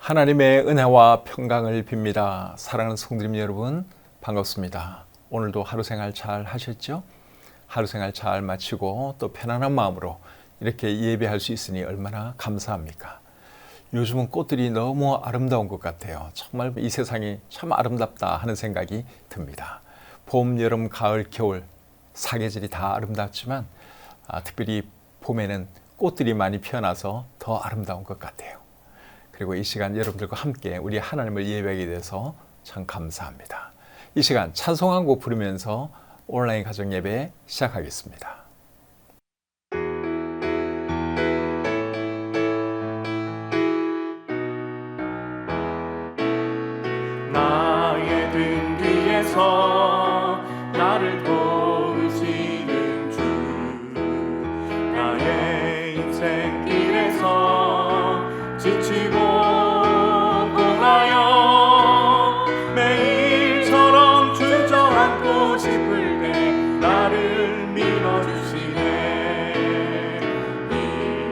하나님의 은혜와 평강을 빕니다. 사랑하는 성도님 여러분, 반갑습니다. 오늘도 하루 생활 잘 하셨죠? 하루 생활 잘 마치고 또 편안한 마음으로 이렇게 예배할 수 있으니 얼마나 감사합니까? 요즘은 꽃들이 너무 아름다운 것 같아요. 정말 이 세상이 참 아름답다 하는 생각이 듭니다. 봄, 여름, 가을, 겨울 사계절이 다 아름답지만 특별히 봄에는 꽃들이 많이 피어나서 더 아름다운 것 같아요. 그리고 이 시간 여러분들과 함께 우리 하나님을 예배하게 돼서 참 감사합니다. 이 시간 찬송 한 곡 부르면서 온라인 가정 예배 시작하겠습니다. 나의 등 뒤에서 나를 도우시는 주, 나의 인생길에서 지치고 공하여 매일처럼 주저앉고 싶을 때 나를 밀어주시네.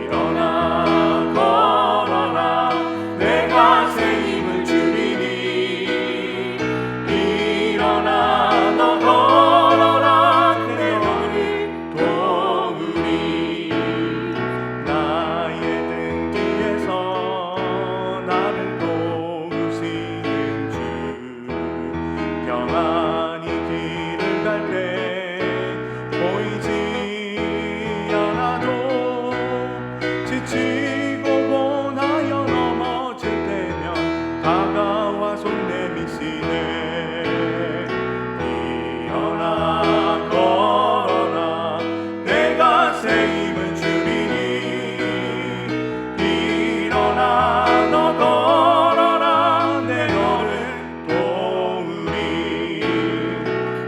일어나 걸어라, 내가 새 힘을 주리니. 일어나 너 걸어라, 내 너를 도우리. 나의 등 뒤에서 나를 도우시는 주, 평안히 길을 갈 때 보이지 않아도 지치고 고나여 넘어질 때면 다가와 손 내미시네. 일어나 걸어라, 내가 새 힘을 주리니. 일어나 너 걸어라, 내 너를 도우리.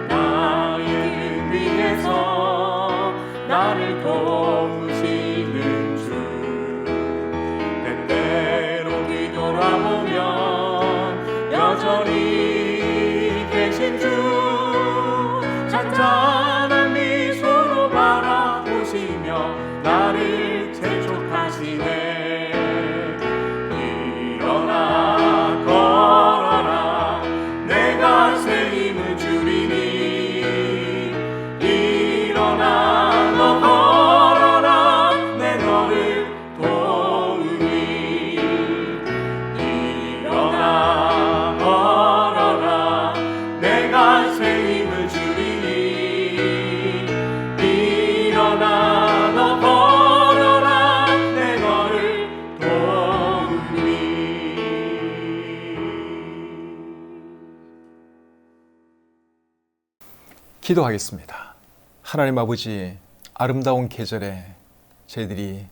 나의 등 위에서 나를 도우시는 주, 때때로 뒤돌아보면 여전히 계신 주, 잔잔한 미소로 바라보시며 나를 재촉하시네. 일어나 걸어라, 내가 새 힘을 주리니. 일어나 너 걸어라, 내 너를 도우리. 일어나 걸어라, 내가 새 힘을 주리니. 일어나 너 걸어라, 내 너를 도우리. 기도하겠습니다. 하나님 아버지, 아름다운 계절에 저희들이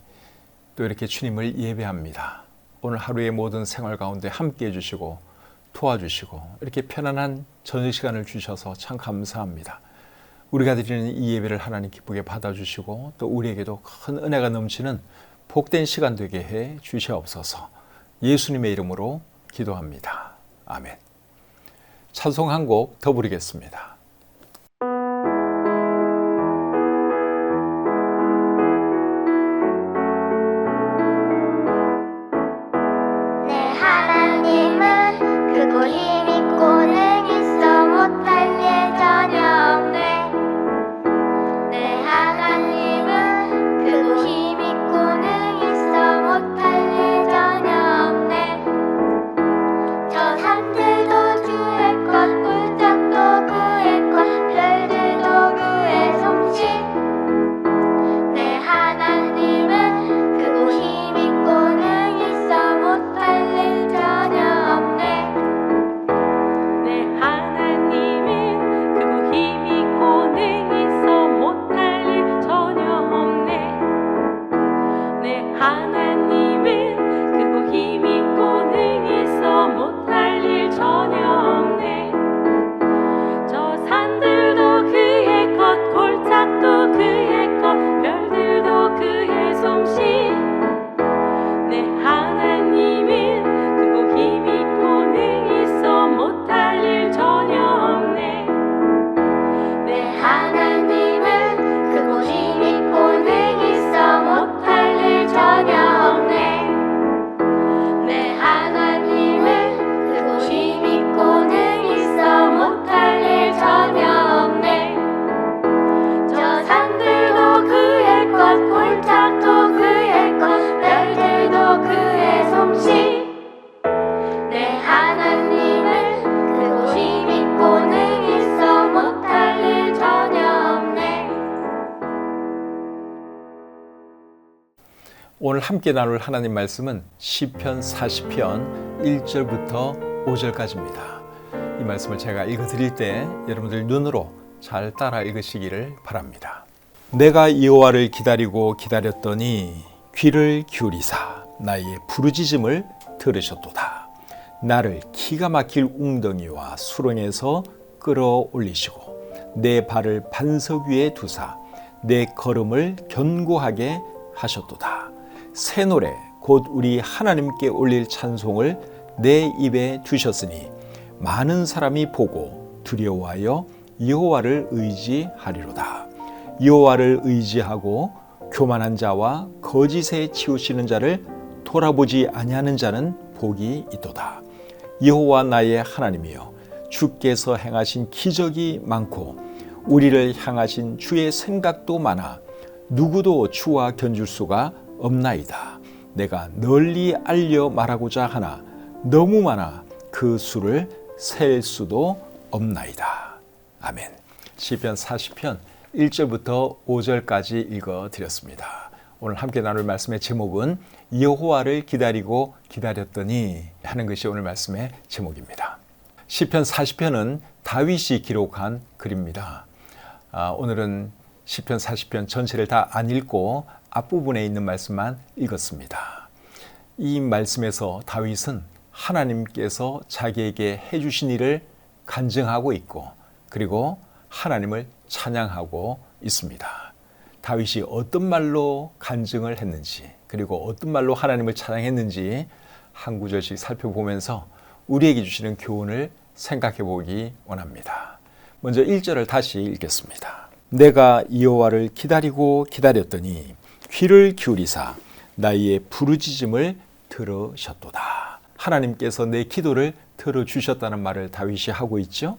또 이렇게 주님을 예배합니다. 오늘 하루의 모든 생활 가운데 함께 해주시고 도와주시고 이렇게 편안한 저녁 시간을 주셔서 참 감사합니다. 우리가 드리는 이 예배를 하나님 기쁘게 받아주시고 또 우리에게도 큰 은혜가 넘치는 복된 시간 되게 해 주시옵소서. 예수님의 이름으로 기도합니다. 아멘. 찬송 한 곡 더 부르겠습니다. 내 하나님은 크고 힘있고 능 있어 못할 일 전혀 없네. 내 하나님은 크고 힘있고 능 있어 못할 일 전혀 없네. 저 산들도 주의 것, 굴짝도 그의 것, 별들도 그의 솜씨. 내 하나님은 크고 힘있고 능 있어 못할 일 전혀 없네. 내 하나님은 크고 힘있고 능 있어 못할 일 전혀 없네. 내 하나님은 크고 힘있고 능 있어 못할 일 전혀 없네. 저 산들도 그의 것, 골짜기도 그의 것, 별들도 그의 솜씨. 내 하나님은 크고 힘있고 능 있어 못할 일 전혀 없네. 내 하나님은 크고 힘있고 능 있어 못할 일 전혀 함께 나눌 하나님 말씀은 시편 40편 1절부터 5절까지입니다. 이 말씀을 제가 읽어드릴 때 여러분들 눈으로 잘 따라 읽으시기를 바랍니다. 내가 여호와를 기다리고 기다렸더니 귀를 기울이사 나의 부르짖음을 들으셨도다. 나를 기가 막힐 웅덩이와 수렁에서 끌어올리시고 내 발을 반석 위에 두사 내 걸음을 견고하게 하셨도다. 새 노래 곧 우리 하나님께 올릴 찬송을 내 입에 두셨으니 많은 사람이 보고 두려워하여 여호와를 의지하리로다. 여호와를 의지하고 교만한 자와 거짓에 치우치는 자를 돌아보지 아니하는 자는 복이 있도다. 여호와 나의 하나님이여 주께서 행하신 기적이 많고 우리를 향하신 주의 생각도 많아 누구도 주와 견줄 수가 없나이다. 내가 널리 알려 말하고자 하나 너무 많아 그 수를 셀 수도 없나이다. 아멘. 시편 40편 1절부터 5절까지 읽어드렸습니다. 오늘 함께 나눌 말씀의 제목은 여호와를 기다리고 기다렸더니 하는 것이 오늘 말씀의 제목입니다. 시편 40편은 다윗이 기록한 글입니다. 오늘은 시편 40편 전체를 다 안 읽고 앞부분에 있는 말씀만 읽었습니다. 이 말씀에서 다윗은 하나님께서 자기에게 해주신 일을 간증하고 있고 그리고 하나님을 찬양하고 있습니다. 다윗이 어떤 말로 간증을 했는지 그리고 어떤 말로 하나님을 찬양했는지 한 구절씩 살펴보면서 우리에게 주시는 교훈을 생각해 보기 원합니다. 먼저 1절을 다시 읽겠습니다. 내가 여호와를 기다리고 기다렸더니 귀를 기울이사 나의 부르짖음을 들으셨도다. 하나님께서 내 기도를 들어주셨다는 말을 다윗이 하고 있죠.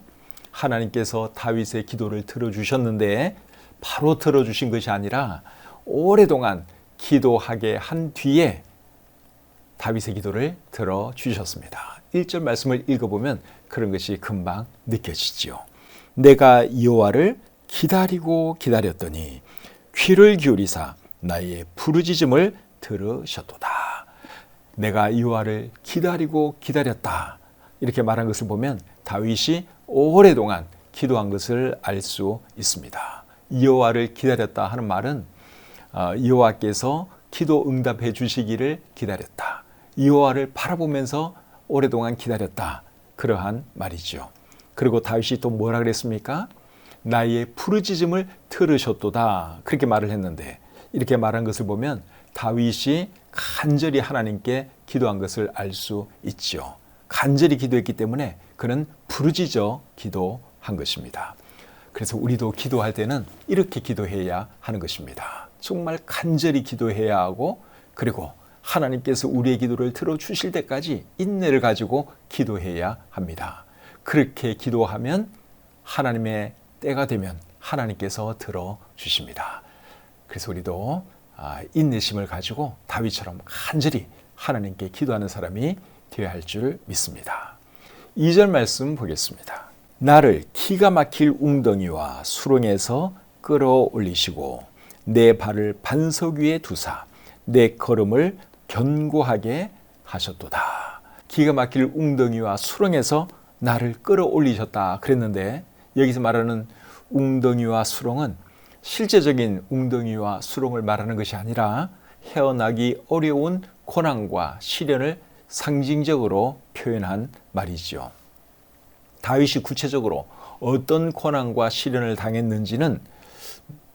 하나님께서 다윗의 기도를 들어주셨는데 바로 들어주신 것이 아니라 오랫동안 기도하게 한 뒤에 다윗의 기도를 들어주셨습니다. 1절 말씀을 읽어보면 그런 것이 금방 느껴지지요. 내가 여호와를 기다리고 기다렸더니 귀를 기울이사 나의 부르짖음을 들으셨도다. 내가 여호와를 기다리고 기다렸다. 이렇게 말한 것을 보면 다윗이 오랫동안 기도한 것을 알 수 있습니다. 여호와를 기다렸다 하는 말은 여호와께서 기도 응답해 주시기를 기다렸다. 여호와를 바라보면서 오랫동안 기다렸다. 그러한 말이죠. 그리고 다윗이 또 뭐라 그랬습니까? 나의 부르짖음을 들으셨도다. 그렇게 말을 했는데 이렇게 말한 것을 보면 다윗이 간절히 하나님께 기도한 것을 알 수 있죠. 간절히 기도했기 때문에 그는 부르짖어 기도한 것입니다. 그래서 우리도 기도할 때는 이렇게 기도해야 하는 것입니다. 정말 간절히 기도해야 하고 그리고 하나님께서 우리의 기도를 들어주실 때까지 인내를 가지고 기도해야 합니다. 그렇게 기도하면 하나님의 때가 되면 하나님께서 들어주십니다. 그래서 우리도 인내심을 가지고 다윗처럼 간절히 하나님께 기도하는 사람이 되어야 할 줄 믿습니다. 2절 말씀 보겠습니다. 나를 기가 막힐 웅덩이와 수렁에서 끌어올리시고 내 발을 반석 위에 두사 내 걸음을 견고하게 하셨도다. 기가 막힐 웅덩이와 수렁에서 나를 끌어올리셨다 그랬는데 여기서 말하는 웅덩이와 수렁은 실제적인 웅덩이와 수렁을 말하는 것이 아니라 헤어나기 어려운 고난과 시련을 상징적으로 표현한 말이죠. 다윗이 구체적으로 어떤 고난과 시련을 당했는지는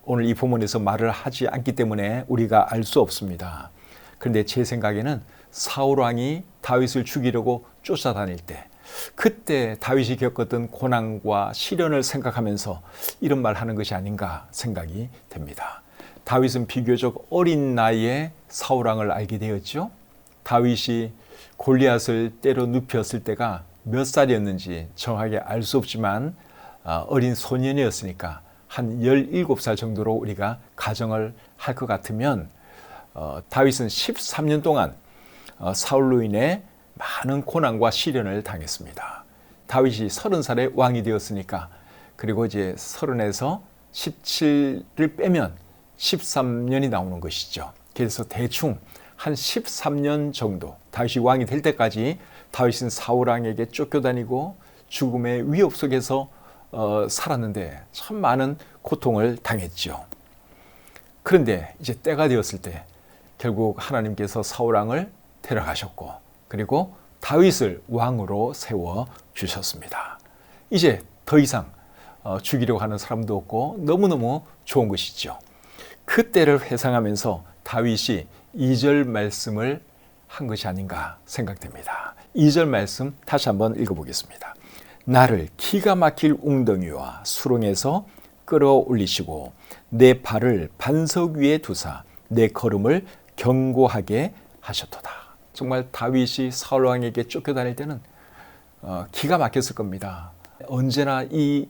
오늘 이 본문에서 말을 하지 않기 때문에 우리가 알 수 없습니다. 그런데 제 생각에는 사울 왕이 다윗을 죽이려고 쫓아다닐 때 그때 다윗이 겪었던 고난과 시련을 생각하면서 이런 말 하는 것이 아닌가 생각이 됩니다. 다윗은 비교적 어린 나이에 사울 왕을 알게 되었죠. 다윗이 골리앗을 때려 눕혔을 때가 몇 살이었는지 정확하게 알 수 없지만 어린 소년이었으니까 한 17살 정도로 우리가 가정을 할 것 같으면 다윗은 13년 동안 사울로 인해 많은 고난과 시련을 당했습니다. 다윗이 30살에 왕이 되었으니까 그리고 이제 30에서 17을 빼면 13년이 나오는 것이죠. 그래서 대충 한 13년 정도 다윗이 왕이 될 때까지 다윗은 사울 왕에게 쫓겨다니고 죽음의 위협 속에서 살았는데 참 많은 고통을 당했죠. 그런데 이제 때가 되었을 때 결국 하나님께서 사울 왕을 데려가셨고 그리고 다윗을 왕으로 세워 주셨습니다. 이제 더 이상 죽이려고 하는 사람도 없고 너무너무 좋은 것이죠. 그때를 회상하면서 다윗이 2절 말씀을 한 것이 아닌가 생각됩니다. 2절 말씀 다시 한번 읽어보겠습니다. 나를 기가 막힐 웅덩이와 수렁에서 끌어올리시고 내 발을 반석 위에 두사 내 걸음을 견고하게 하셨도다. 정말 다윗이 사울 왕에게 쫓겨다닐 때는 기가 막혔을 겁니다. 언제나 이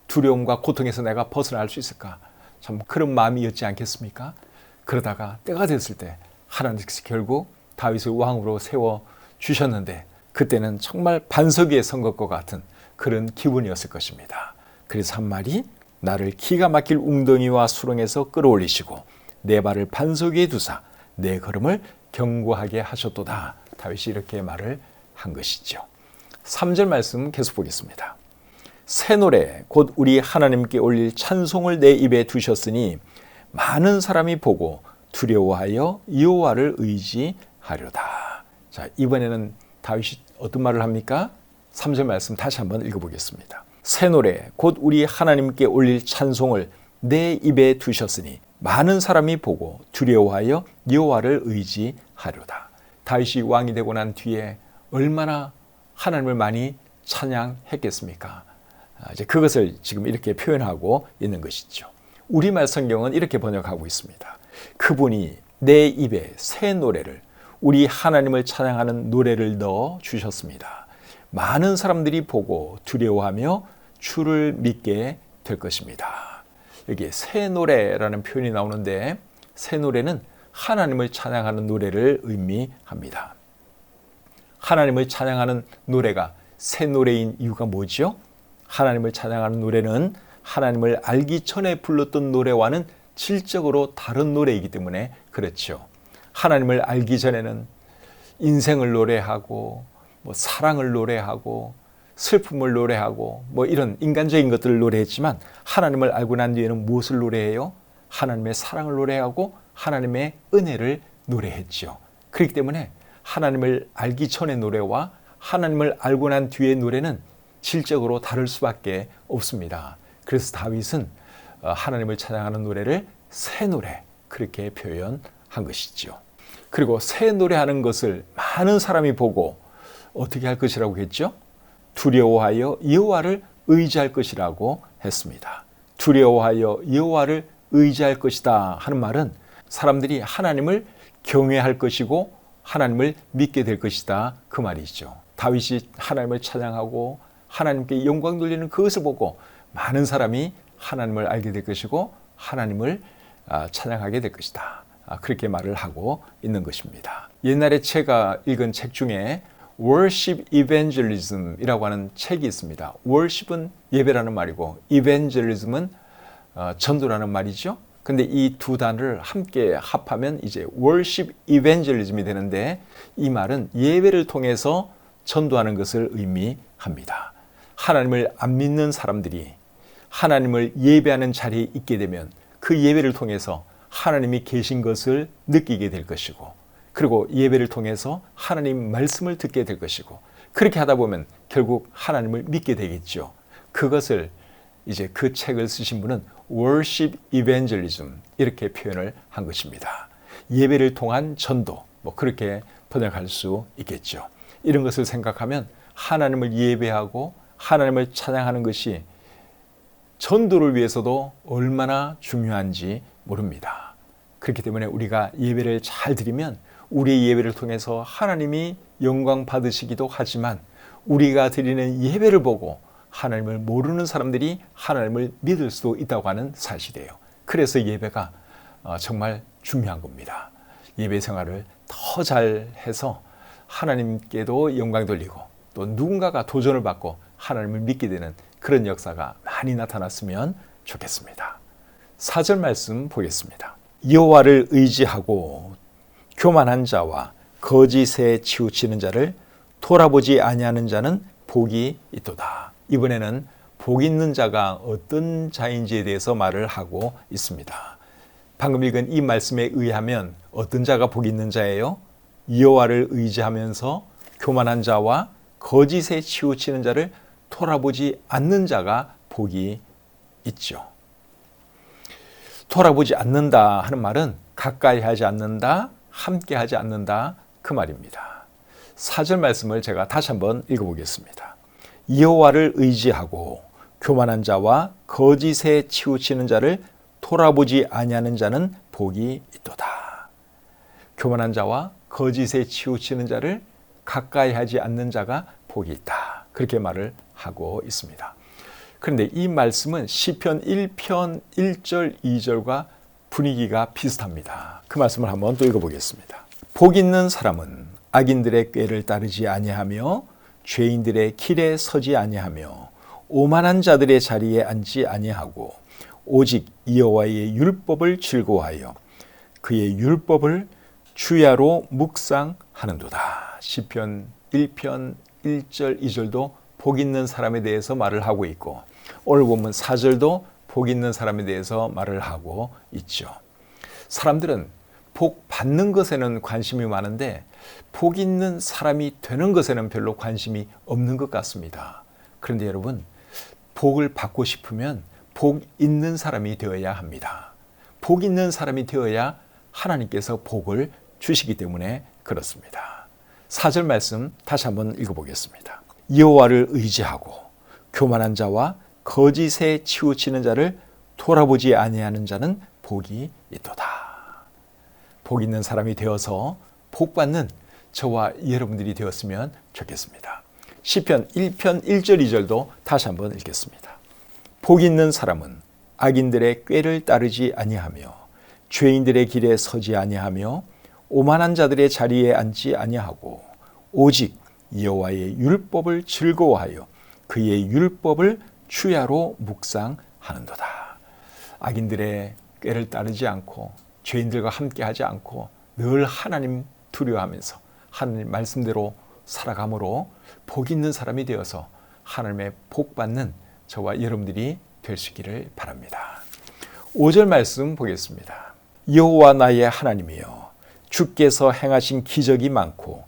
두려움과 고통에서 내가 벗어날 수 있을까? 참 그런 마음이었지 않겠습니까? 그러다가 때가 됐을 때 하나님께서 결국 다윗을 왕으로 세워 주셨는데 그때는 정말 반석 위에 선 것과 같은 그런 기분이었을 것입니다. 그래서 한 말이 나를 기가 막힐 웅덩이와 수렁에서 끌어올리시고 내 발을 반석 위에 두사 내 걸음을 견고하게 하셨도다. 다윗이 이렇게 말을 한 것이죠. 3절 말씀 계속 보겠습니다. 새 노래 곧 우리 하나님께 올릴 찬송을 내 입에 두셨으니 많은 사람이 보고 두려워하여 여호와를 의지하려다. 자, 이번에는 다윗이 어떤 말을 합니까? 3절 말씀 다시 한번 읽어보겠습니다. 새 노래 곧 우리 하나님께 올릴 찬송을 내 입에 두셨으니 많은 사람이 보고 두려워하여 여호와를 의지하려다. 다윗이 왕이 되고 난 뒤에 얼마나 하나님을 많이 찬양했겠습니까? 이제 그것을 지금 이렇게 표현하고 있는 것이죠. 우리말 성경은 이렇게 번역하고 있습니다. 그분이 내 입에 새 노래를 우리 하나님을 찬양하는 노래를 넣어 주셨습니다. 많은 사람들이 보고 두려워하며 주를 믿게 될 것입니다. 여기에 새 노래라는 표현이 나오는데 새 노래는 하나님을 찬양하는 노래를 의미합니다. 하나님을 찬양하는 노래가 새 노래인 이유가 뭐죠? 하나님을 찬양하는 노래는 하나님을 알기 전에 불렀던 노래와는 질적으로 다른 노래이기 때문에 그렇죠. 하나님을 알기 전에는 인생을 노래하고 사랑을 노래하고 슬픔을 노래하고 이런 인간적인 것들을 노래했지만 하나님을 알고 난 뒤에는 무엇을 노래해요? 하나님의 사랑을 노래하고 하나님의 은혜를 노래했죠. 그렇기 때문에 하나님을 알기 전의 노래와 하나님을 알고 난 뒤의 노래는 질적으로 다를 수밖에 없습니다. 그래서 다윗은 하나님을 찬양하는 노래를 새 노래 그렇게 표현한 것이죠. 그리고 새 노래하는 것을 많은 사람이 보고 어떻게 할 것이라고 했죠? 두려워하여 여호와를 의지할 것이라고 했습니다. 두려워하여 여호와를 의지할 것이다 하는 말은 사람들이 하나님을 경외할 것이고 하나님을 믿게 될 것이다 그 말이죠. 다윗이 하나님을 찬양하고 하나님께 영광 돌리는 그것을 보고 많은 사람이 하나님을 알게 될 것이고 하나님을 찬양하게 될 것이다. 그렇게 말을 하고 있는 것입니다. 옛날에 제가 읽은 책 중에 Worship Evangelism이라고 하는 책이 있습니다. Worship은 예배라는 말이고 Evangelism은 전도라는 말이죠. 근데 이 두 단어를 함께 합하면 이제 Worship Evangelism이 되는데 이 말은 예배를 통해서 전도하는 것을 의미합니다. 하나님을 안 믿는 사람들이 하나님을 예배하는 자리에 있게 되면 그 예배를 통해서 하나님이 계신 것을 느끼게 될 것이고 그리고 예배를 통해서 하나님 말씀을 듣게 될 것이고 그렇게 하다 보면 결국 하나님을 믿게 되겠죠. 그것을 이제 그 책을 쓰신 분은 Worship Evangelism 이렇게 표현을 한 것입니다. 예배를 통한 전도 그렇게 번역할 수 있겠죠. 이런 것을 생각하면 하나님을 예배하고 하나님을 찬양하는 것이 전도를 위해서도 얼마나 중요한지 모릅니다. 그렇기 때문에 우리가 예배를 잘 드리면 우리의 예배를 통해서 하나님이 영광 받으시기도 하지만 우리가 드리는 예배를 보고 하나님을 모르는 사람들이 하나님을 믿을 수도 있다고 하는 사실이에요. 그래서 예배가 정말 중요한 겁니다. 예배 생활을 더 잘해서 하나님께도 영광 돌리고 또 누군가가 도전을 받고 하나님을 믿게 되는 그런 역사가 많이 나타났으면 좋겠습니다. 4절 말씀 보겠습니다. 여호와를 의지하고 교만한 자와 거짓에 치우치는 자를 돌아보지 아니하는 자는 복이 있도다. 이번에는 복 있는 자가 어떤 자인지에 대해서 말을 하고 있습니다. 방금 읽은 이 말씀에 의하면 어떤 자가 복 있는 자예요? 여호와를 의지하면서 교만한 자와 거짓에 치우치는 자를 돌아보지 않는 자가 복이 있죠. 돌아보지 않는다 하는 말은 가까이 하지 않는다, 함께 하지 않는다 그 말입니다. 4절 말씀을 제가 다시 한번 읽어보겠습니다. 여호와를 의지하고 교만한 자와 거짓에 치우치는 자를 돌아보지 아니하는 자는 복이 있도다. 교만한 자와 거짓에 치우치는 자를 가까이 하지 않는 자가 복이 있다. 그렇게 말을 하고 있습니다. 그런데 이 말씀은 시편 1편 1절 2절과 분위기가 비슷합니다. 그 말씀을 한번 또 읽어보겠습니다. 복 있는 사람은 악인들의 꾀를 따르지 아니하며 죄인들의 길에 서지 아니하며 오만한 자들의 자리에 앉지 아니하고 오직 여호와의 율법을 즐거워하여 그의 율법을 주야로 묵상하는도다. 시편 1편 1절 2절도 복 있는 사람에 대해서 말을 하고 있고 오늘 보면 4절도 복 있는 사람에 대해서 말을 하고 있죠. 사람들은 복 받는 것에는 관심이 많은데 복 있는 사람이 되는 것에는 별로 관심이 없는 것 같습니다. 그런데 여러분, 복을 받고 싶으면 복 있는 사람이 되어야 합니다. 복 있는 사람이 되어야 하나님께서 복을 주시기 때문에 그렇습니다. 4절 말씀 다시 한번 읽어보겠습니다. 여호와를 의지하고 교만한 자와 거짓에 치우치는 자를 돌아보지 아니하는 자는 복이 있도다. 복 있는 사람이 되어서 복 받는 저와 여러분들이 되었으면 좋겠습니다. 시편 1편 1절 2절도 다시 한번 읽겠습니다. 복 있는 사람은 악인들의 꾀를 따르지 아니하며 죄인들의 길에 서지 아니하며 오만한 자들의 자리에 앉지 아니하고 오직 여호와의 율법을 즐거워하여 그의 율법을 주야로 묵상하는도다. 악인들의 꾀를 따르지 않고 죄인들과 함께하지 않고 늘 하나님 두려워하면서 하나님 말씀대로 살아감으로 복 있는 사람이 되어서 하나님의 복 받는 저와 여러분들이 될 수 있기를 바랍니다. 5절 말씀 보겠습니다. 여호와 나의 하나님이여 주께서 행하신 기적이 많고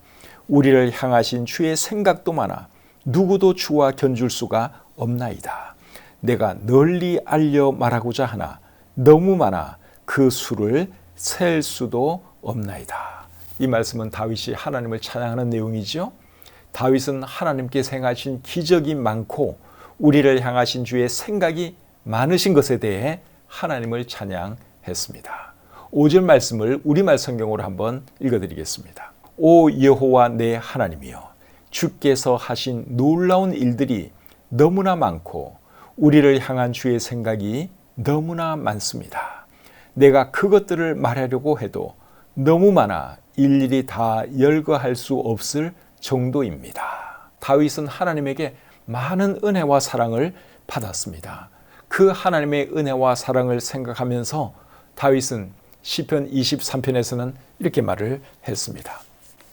우리를 향하신 주의 생각도 많아 누구도 주와 견줄 수가 없나이다. 내가 널리 알려 말하고자 하나 너무 많아 그 수를 셀 수도 없나이다. 이 말씀은 다윗이 하나님을 찬양하는 내용이죠. 다윗은 하나님께서 행하신 기적이 많고 우리를 향하신 주의 생각이 많으신 것에 대해 하나님을 찬양했습니다. 5절 말씀을 우리말 성경으로 한번 읽어드리겠습니다. 오 여호와 내 하나님이여 주께서 하신 놀라운 일들이 너무나 많고 우리를 향한 주의 생각이 너무나 많습니다. 내가 그것들을 말하려고 해도 너무 많아 일일이 다 열거할 수 없을 정도입니다. 다윗은 하나님에게 많은 은혜와 사랑을 받았습니다. 그 하나님의 은혜와 사랑을 생각하면서 다윗은 시편 23편에서는 이렇게 말을 했습니다.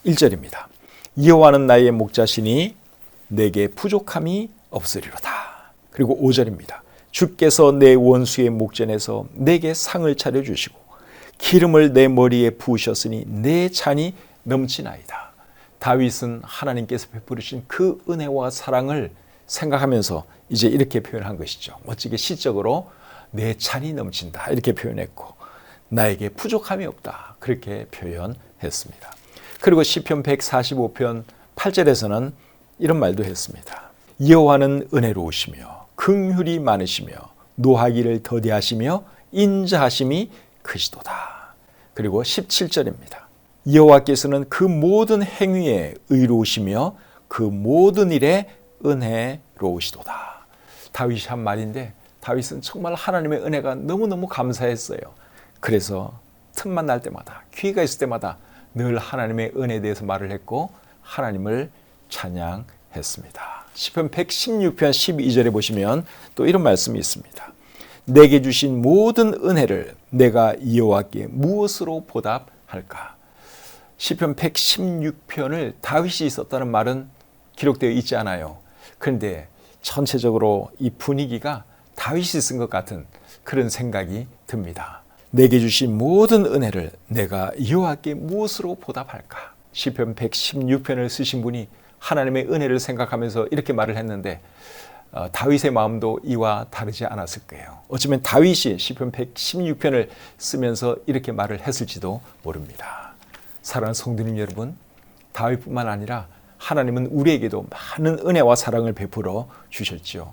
1절입니다. 여호와는 나의 목자시니 내게 부족함이 없으리로다. 그리고 5절입니다. 주께서 내 원수의 목전에서 내게 상을 차려주시고 기름을 내 머리에 부으셨으니 내 잔이 넘치나이다. 다윗은 하나님께서 베푸신 그 은혜와 사랑을 생각하면서 이제 이렇게 표현한 것이죠. 멋지게 시적으로 내 잔이 넘친다 이렇게 표현했고 나에게 부족함이 없다 그렇게 표현했습니다. 그리고 시편 145편 8절에서는 이런 말도 했습니다. 여호와는 은혜로우시며 긍휼이 많으시며 노하기를 더디하시며 인자하심이 크시도다. 그리고 17절입니다. 여호와께서는 그 모든 행위에 의로우시며 그 모든 일에 은혜로우시도다. 다윗이 한 말인데 다윗은 정말 하나님의 은혜가 너무너무 감사했어요. 그래서 틈만 날 때마다 기회가 있을 때마다 늘 하나님의 은혜에 대해서 말을 했고 하나님을 찬양했습니다. 시편 116편 12절에 보시면 또 이런 말씀이 있습니다. 내게 주신 모든 은혜를 내가 여호와께 무엇으로 보답할까? 시편 116편을 다윗이 썼다는 말은 기록되어 있지 않아요. 그런데 전체적으로 이 분위기가 다윗이 쓴 것 같은 그런 생각이 듭니다. 내게 주신 모든 은혜를 내가 여호와께 무엇으로 보답할까? 시편 116편을 쓰신 분이 하나님의 은혜를 생각하면서 이렇게 말을 했는데 다윗의 마음도 이와 다르지 않았을 거예요. 어쩌면 다윗이 시편 116편을 쓰면서 이렇게 말을 했을지도 모릅니다. 사랑하는 성도님 여러분, 다윗뿐만 아니라 하나님은 우리에게도 많은 은혜와 사랑을 베풀어 주셨지요.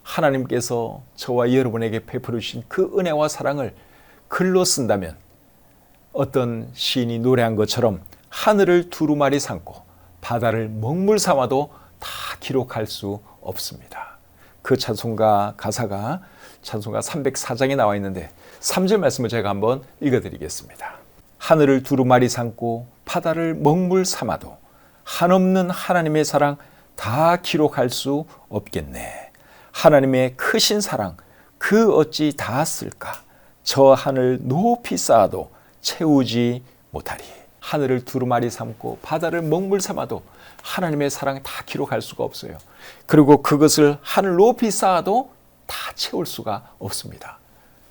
하나님께서 저와 여러분에게 베풀어 주신 그 은혜와 사랑을 글로 쓴다면 어떤 시인이 노래한 것처럼 하늘을 두루마리 삼고 바다를 먹물 삼아도 다 기록할 수 없습니다. 그 찬송가 가사가 찬송가 304장에 나와 있는데 3절 말씀을 제가 한번 읽어드리겠습니다. 하늘을 두루마리 삼고 바다를 먹물 삼아도 한없는 하나님의 사랑 다 기록할 수 없겠네. 하나님의 크신 사랑 그 어찌 다 쓸까? 저 하늘 높이 쌓아도 채우지 못하리. 하늘을 두루마리 삼고 바다를 먹물 삼아도 하나님의 사랑 다 기록할 수가 없어요. 그리고 그것을 하늘 높이 쌓아도 다 채울 수가 없습니다.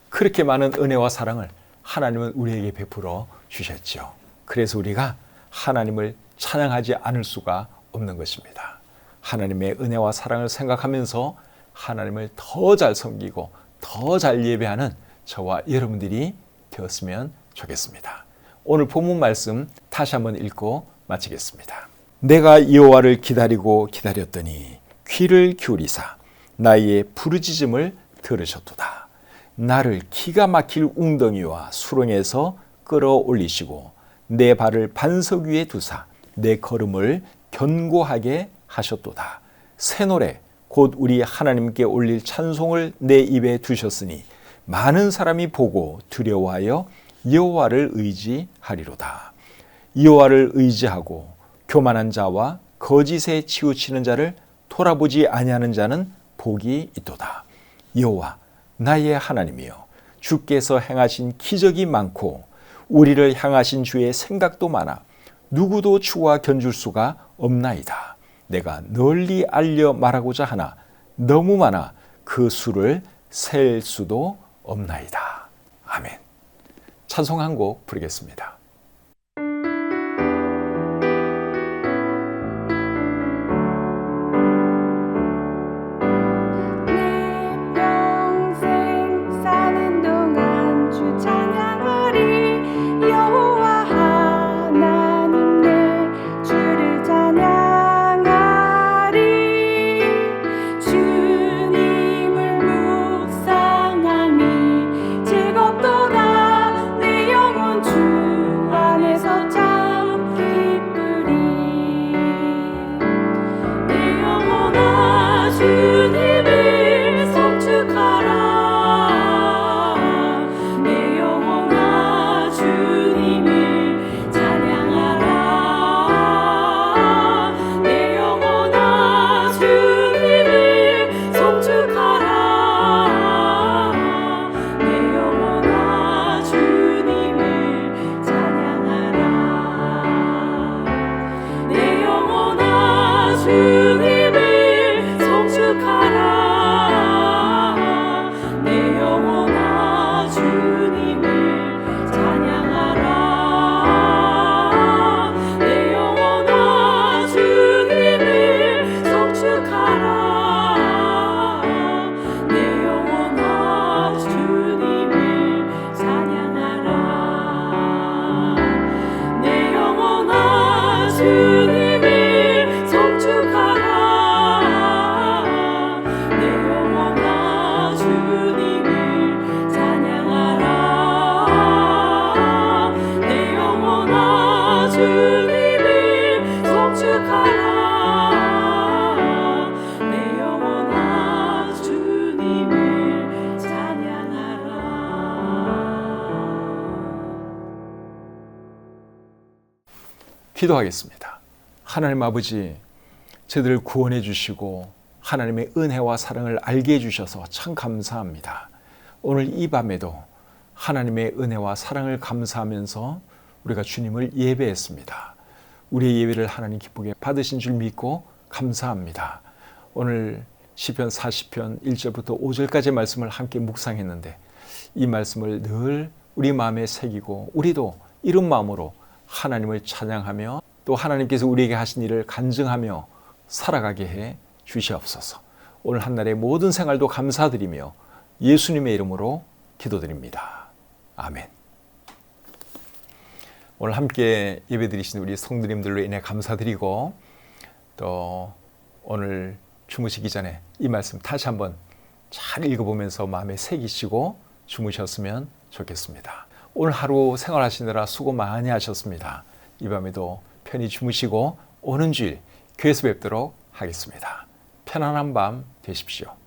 그렇게 많은 은혜와 사랑을 하나님은 우리에게 베풀어 주셨죠. 그래서 우리가 하나님을 찬양하지 않을 수가 없는 것입니다. 하나님의 은혜와 사랑을 생각하면서 하나님을 더 잘 섬기고 더 잘 예배하는 저와 여러분들이 되었으면 좋겠습니다. 오늘 본문 말씀 다시 한번 읽고 마치겠습니다. 내가 여호와를 기다리고 기다렸더니 귀를 기울이사 나의 부르짖음을 들으셨도다. 나를 기가 막힐 웅덩이와 수렁에서 끌어올리시고 내 발을 반석 위에 두사 내 걸음을 견고하게 하셨도다. 새 노래 곧 우리 하나님께 올릴 찬송을 내 입에 두셨으니 많은 사람이 보고 두려워하여 여호와를 의지하리로다. 여호와를 의지하고 교만한 자와 거짓에 치우치는 자를 돌아보지 아니하는 자는 복이 있도다. 여호와 나의 하나님이여, 주께서 행하신 기적이 많고 우리를 향하신 주의 생각도 많아 누구도 주와 견줄 수가 없나이다. 내가 널리 알려 말하고자 하나 너무 많아 그 수를 셀 수도 없나이다. 아멘. 찬송 한 곡 부르겠습니다. 기도하겠습니다. 하나님 아버지, 저들을 구원해 주시고 하나님의 은혜와 사랑을 알게 해주셔서 참 감사합니다. 오늘 이 밤에도 하나님의 은혜와 사랑을 감사하면서 우리가 주님을 예배했습니다. 우리의 예배를 하나님 기쁘게 받으신 줄 믿고 감사합니다. 오늘 시편 40편 1절부터 5절까지의 말씀을 함께 묵상했는데 이 말씀을 늘 우리 마음에 새기고 우리도 이런 마음으로 하나님을 찬양하며 또 하나님께서 우리에게 하신 일을 간증하며 살아가게 해 주시옵소서. 오늘 한날의 모든 생활도 감사드리며 예수님의 이름으로 기도드립니다. 아멘. 오늘 함께 예배드리신 우리 성도님들로 인해 감사드리고 또 오늘 주무시기 전에 이 말씀 다시 한번 잘 읽어보면서 마음에 새기시고 주무셨으면 좋겠습니다. 오늘 하루 생활하시느라 수고 많이 하셨습니다. 이 밤에도 편히 주무시고 오는 주일 교회에서 뵙도록 하겠습니다. 편안한 밤 되십시오.